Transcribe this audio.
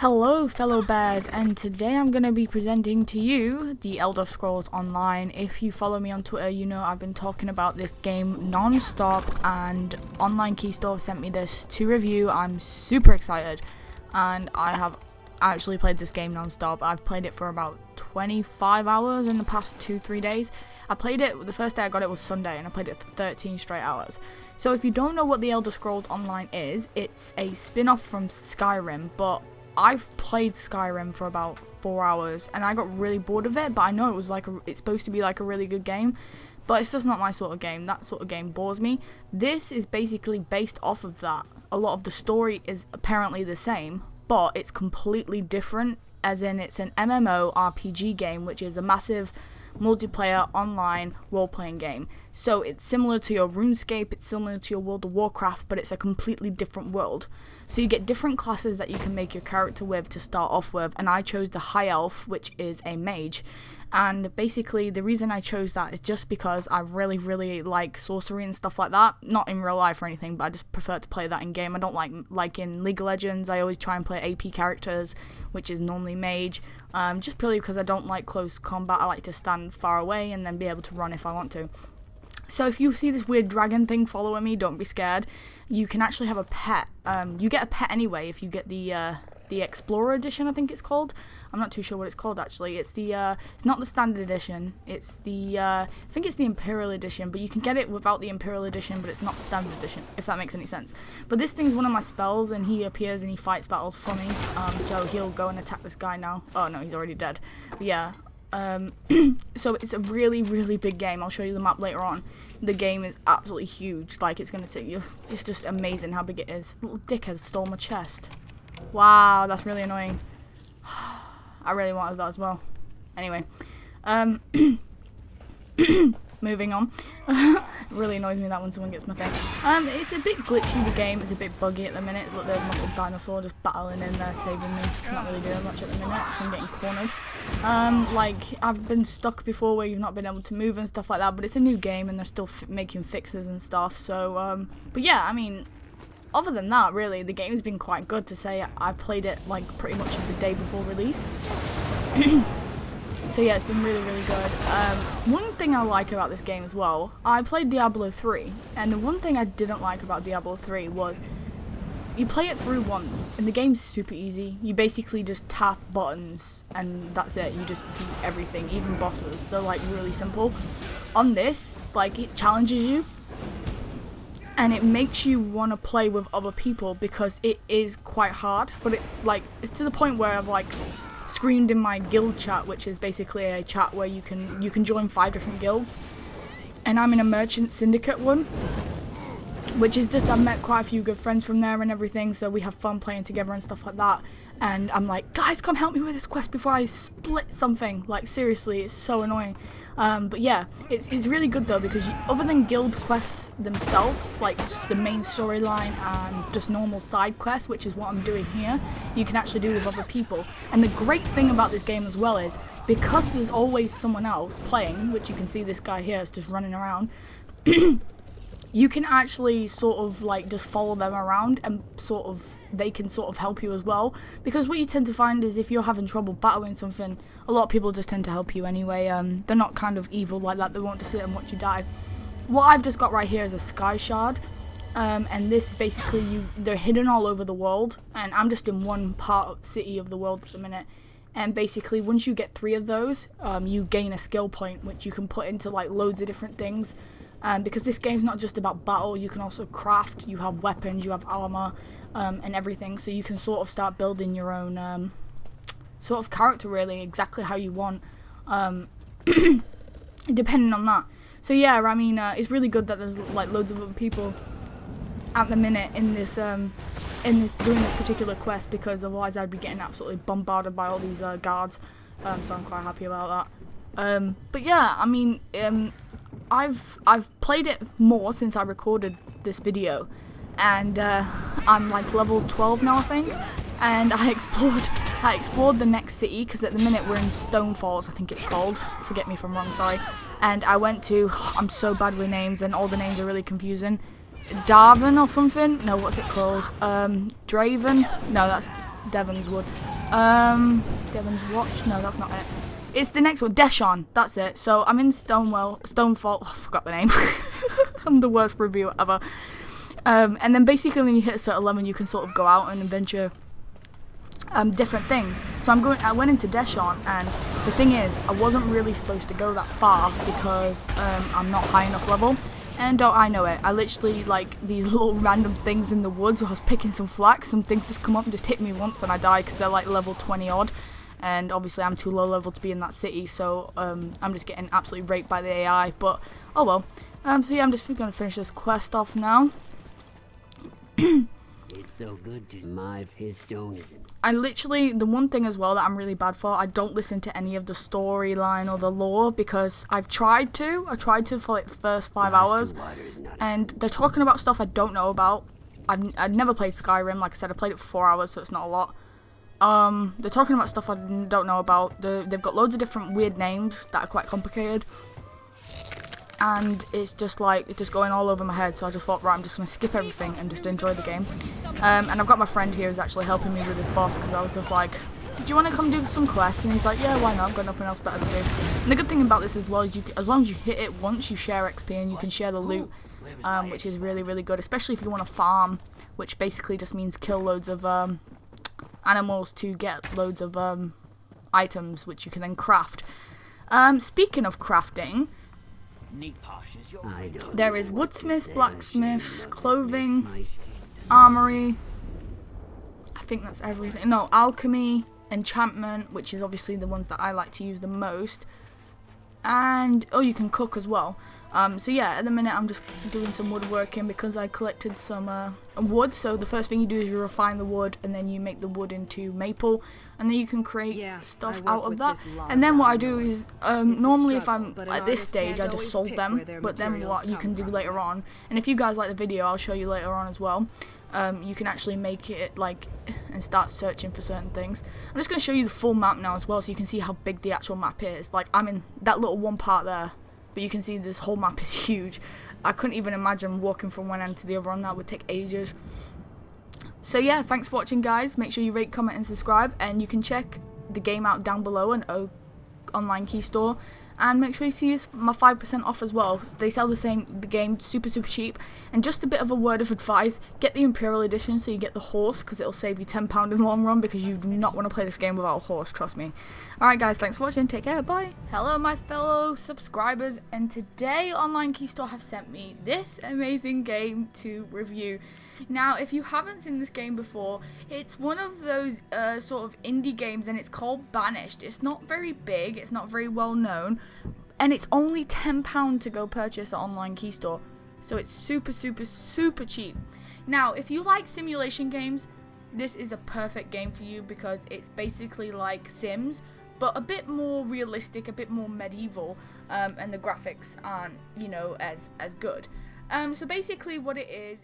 Hello fellow bears, and today I'm going to be presenting to you the Elder Scrolls Online. If you follow me on Twitter, you know I've been talking about this game non-stop, and Online Keystore sent me this to review. I'm super excited, and I have actually played this game non-stop. I've played it for about 25 hours in the past 2-3 days. I played it, the first day I got it was Sunday, and I played it for 13 straight hours. So if you don't know what the Elder Scrolls Online is, it's a spin-off from Skyrim, but I've played Skyrim for about 4 hours and I got really bored of it, but I know it's supposed to be like a really good game, but it's just not my sort of game. That sort of game bores me. This is basically based off of that. A lot of the story is apparently the same, but it's completely different, as in it's an MMO RPG game, which is a massive multiplayer online role-playing game. So it's similar to your RuneScape, it's similar to your World of Warcraft, but it's a completely different world. So you get different classes that you can make your character with to start off with, and I chose the High Elf, which is a mage. And basically the reason I chose that is just because I really like sorcery and stuff like that. Not in real life or anything, but I just prefer to play that in game. I don't like in League of Legends, I always try and play AP characters, which is normally mage. Just purely because I don't like close combat. I like to stand far away and then be able to run if I want to. So if you see this weird dragon thing following me, don't be scared. You can actually have a pet. You get a pet anyway if you get the Explorer edition, I think it's called. I'm not too sure what it's called actually. It's it's not the standard edition. It's I think it's the Imperial edition, but you can get it without the Imperial edition, but it's not the standard edition, if that makes any sense. But this thing's one of my spells, and he appears and he fights battles for me. So he'll go and attack this guy now. Oh no, he's already dead. But yeah. So it's a really big game. I'll show you the map later on. The game is absolutely huge. Like, it's gonna take you. It's just amazing how big it is. Little dickhead stole my chest. Wow, that's really annoying. I really wanted that as well. Anyway, moving on. It really annoys me that when someone gets my thing. It's a bit glitchy, the game. It's a bit buggy at the minute. Look, there's my little dinosaur just battling in there, saving me. Not really doing much at the minute because I'm getting cornered. Like, I've been stuck before where you've not been able to move and stuff like that, but it's a new game and they're still making fixes and stuff. So, but yeah, I mean, other than that, really, the game's been quite good to say. I played it like pretty much the day before release. So yeah, it's been really good. One thing I like about this game as well, I played Diablo 3, and the one thing I didn't like about Diablo 3 was you play it through once, and the game's super easy. You basically just tap buttons, and that's it. You just beat everything, even bosses. They're like really simple. On this, like, it challenges you, and it makes you want to play with other people because it is quite hard. But it's to the point where I've like screamed in my guild chat, which is basically a chat where you can join 5 different guilds, and I'm in a merchant syndicate one, which is just, I've met quite a few good friends from there and everything, so we have fun playing together and stuff like that. And I'm like, guys, come help me with this quest before I split something. Like, seriously, it's so annoying. But yeah, it's really good though, because other than guild quests themselves, like just the main storyline and just normal side quests, which is what I'm doing here, you can actually do with other people. And the great thing about this game as well is, because there's always someone else playing, which you can see this guy here is just running around, you can actually sort of like just follow them around, and sort of they can sort of help you as well, because what you tend to find is if you're having trouble battling something, a lot of people just tend to help you anyway. They're not kind of evil like that. They won't just sit and watch you die. What I've just got right here is a sky shard, and this is basically they're hidden all over the world, and I'm just in one part of the city of the world at the minute. And basically, once you get 3 of those, you gain a skill point, which you can put into like loads of different things. Because this game's not just about battle, you can also craft, you have weapons, you have armor, and everything, so you can sort of start building your own sort of character, really, exactly how you want, depending on that. So yeah, I mean, it's really good that there's like loads of other people at the minute in this doing this particular quest, because otherwise I'd be getting absolutely bombarded by all these guards, so I'm quite happy about that. But yeah, I mean, I've played it more since I recorded this video, and I'm like level 12 now, I think, and I explored the next city, because at the minute we're in Stone Falls, I think it's called, forget me if I'm wrong, sorry, and I went to, I'm so bad with names and all the names are really confusing, Darvin or something, no, what's it called, Draven, no, that's Devon's Wood. Devon's Watch. No, that's not it. It's the next one. Deshawn. That's it. So I'm in Stonefall. Oh, I forgot the name. I'm the worst reviewer ever. And then basically when you hit a certain level, you can sort of go out and adventure different things. So I went into Deshawn, and the thing is, I wasn't really supposed to go that far because I'm not high enough level. And don't I know it, I literally, like, these little random things in the woods. I was picking some flax, some things just come up and just hit me once and I die because they're like level 20 odd. And obviously I'm too low level to be in that city, so I'm just getting absolutely raped by the AI, but oh well. So yeah, I'm just going to finish this quest off now. It's so good to his stone isn't. I literally, the one thing as well that I'm really bad for, I don't listen to any of the storyline or the lore because I tried to for like the first 5 hours, and they're talking about stuff I don't know about. I've never played Skyrim, like I said, I played it for 4 hours, so it's not a lot. They're talking about stuff I don't know about. They've got loads of different weird names that are quite complicated. And it's just like, it's just going all over my head, so I just thought, right, I'm just going to skip everything and just enjoy the game. And I've got my friend here who's actually helping me with this boss, because I was just like, do you want to come do some quests? And he's like, yeah, why not, I've got nothing else better to do. And the good thing about this as well is, as long as you hit it once, you share XP and you can share the loot, which is really, really good, especially if you want to farm, which basically just means kill loads of animals to get loads of items, which you can then craft. Speaking of crafting, there is woodsmiths, blacksmiths, clothing, armory, I think that's everything. No, alchemy, enchantment, which is obviously the ones that I like to use the most, and oh, you can cook as well. So yeah, at the minute I'm just doing some woodworking because I collected some wood. So the first thing you do is you refine the wood, and then you make the wood into maple, and then you can create stuff out of that. And then what I do is, normally if I'm at this stage, I just sold them, but then what you can do later on, and if you guys like the video, I'll show you later on as well, you can actually make it like and start searching for certain things. I'm just going to show you the full map now as well, so you can see how big the actual map is. Like, I'm in that little one part there, but you can see this whole map is huge. I couldn't even imagine walking from one end to the other on that. Would take ages. So yeah, thanks for watching, guys. Make sure you rate, comment and subscribe, and you can check the game out down below on online key store, and make sure you see my 5% off as well. They sell the game super cheap. And just a bit of a word of advice, get the Imperial Edition so you get the horse, because it'll save you £10 in the long run, because you do not want to play this game without a horse, trust me. Alright guys, thanks for watching, take care, bye. Hello my fellow subscribers, and today Online Key Store have sent me this amazing game to review. Now, if you haven't seen this game before, it's one of those sort of indie games, and it's called Banished. It's not very big, it's not very well known, and it's only £10 to go purchase at Online Key Store. So it's super cheap. Now, if you like simulation games, this is a perfect game for you, because it's basically like Sims, but a bit more realistic, a bit more medieval, and the graphics aren't, you know, as good. So basically what it is